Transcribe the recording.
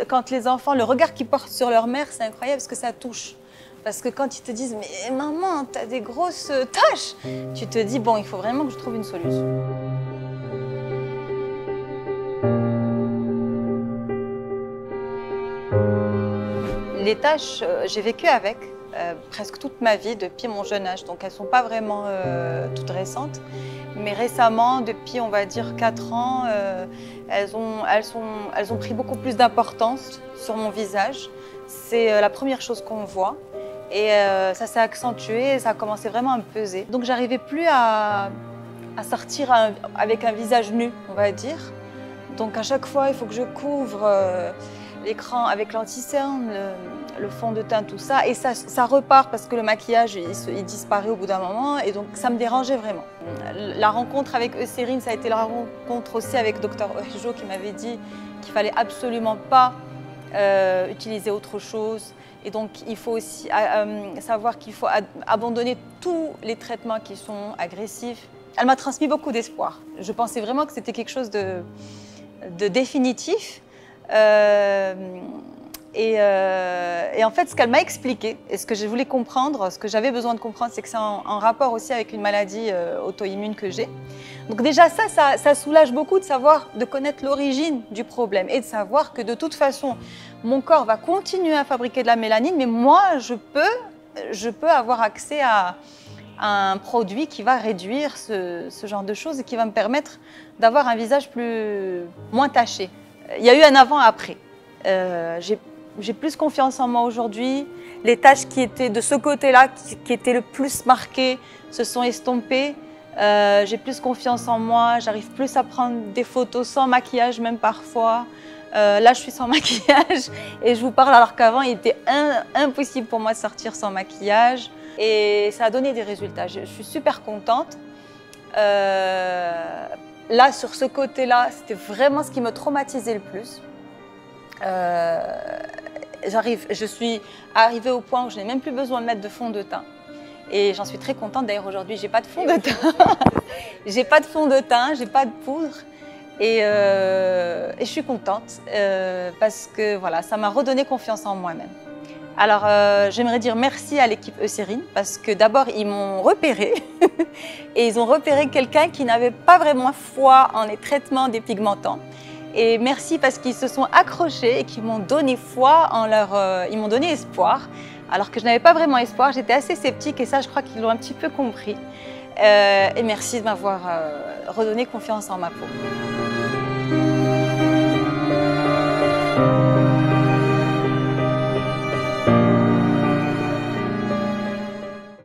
quand les enfants, le regard qu'ils portent sur leur mère, c'est incroyable parce que ça touche. Parce que quand ils te disent « mais maman, t'as des grosses taches », tu te dis « bon, il faut vraiment que je trouve une solution ». Les taches, j'ai vécu avec presque toute ma vie, depuis mon jeune âge. Donc elles ne sont pas vraiment toutes récentes. Mais récemment, depuis on va dire 4 ans, elles ont pris beaucoup plus d'importance sur mon visage. C'est la première chose qu'on voit. Et ça s'est accentué et ça a commencé vraiment à me peser. Donc j'arrivais plus à sortir avec un visage nu, on va dire. Donc à chaque fois, il faut que je couvre l'écran avec l'anti-cerne, le fond de teint, tout ça. Et ça repart parce que le maquillage, il disparaît au bout d'un moment. Et donc ça me dérangeait vraiment. La rencontre avec Eucérine, ça a été la rencontre aussi avec Dr Ojo qui m'avait dit qu'il fallait absolument pas utiliser autre chose. Et donc, il faut aussi savoir qu'il faut abandonner tous les traitements qui sont agressifs. Elle m'a transmis beaucoup d'espoir. Je pensais vraiment que c'était quelque chose de définitif. Et en fait, ce qu'elle m'a expliqué, et ce que je voulais comprendre, ce que j'avais besoin de comprendre, c'est que c'est en rapport aussi avec une maladie auto-immune que j'ai. Donc déjà, ça soulage beaucoup de savoir, de connaître l'origine du problème et de savoir que de toute façon, mon corps va continuer à fabriquer de la mélanine, mais moi, je peux avoir accès à un produit qui va réduire ce genre de choses et qui va me permettre d'avoir un visage moins taché. Il y a eu un avant-après. J'ai plus confiance en moi aujourd'hui. Les taches qui étaient de ce côté-là, qui étaient le plus marquées, se sont estompées. J'ai plus confiance en moi, j'arrive plus à prendre des photos sans maquillage même parfois. Là, je suis sans maquillage et je vous parle alors qu'avant, il était impossible pour moi de sortir sans maquillage. Et ça a donné des résultats. Je suis super contente. Là, sur ce côté-là, c'était vraiment ce qui me traumatisait le plus. Je suis arrivée au point où je n'ai même plus besoin de mettre de fond de teint. Et j'en suis très contente. D'ailleurs, aujourd'hui, j'ai pas de fond de teint. J'ai pas de fond de teint, j'ai pas de poudre. Et je suis contente parce que voilà, ça m'a redonné confiance en moi-même. Alors, j'aimerais dire merci à l'équipe Eucérine parce que d'abord, ils m'ont repérée et ils ont repéré quelqu'un qui n'avait pas vraiment foi en les traitements dépigmentants. Et merci parce qu'ils se sont accrochés et qu'ils m'ont donné foi en ils m'ont donné espoir. Alors que je n'avais pas vraiment espoir, j'étais assez sceptique et ça, je crois qu'ils l'ont un petit peu compris. Et merci de m'avoir redonné confiance en ma peau.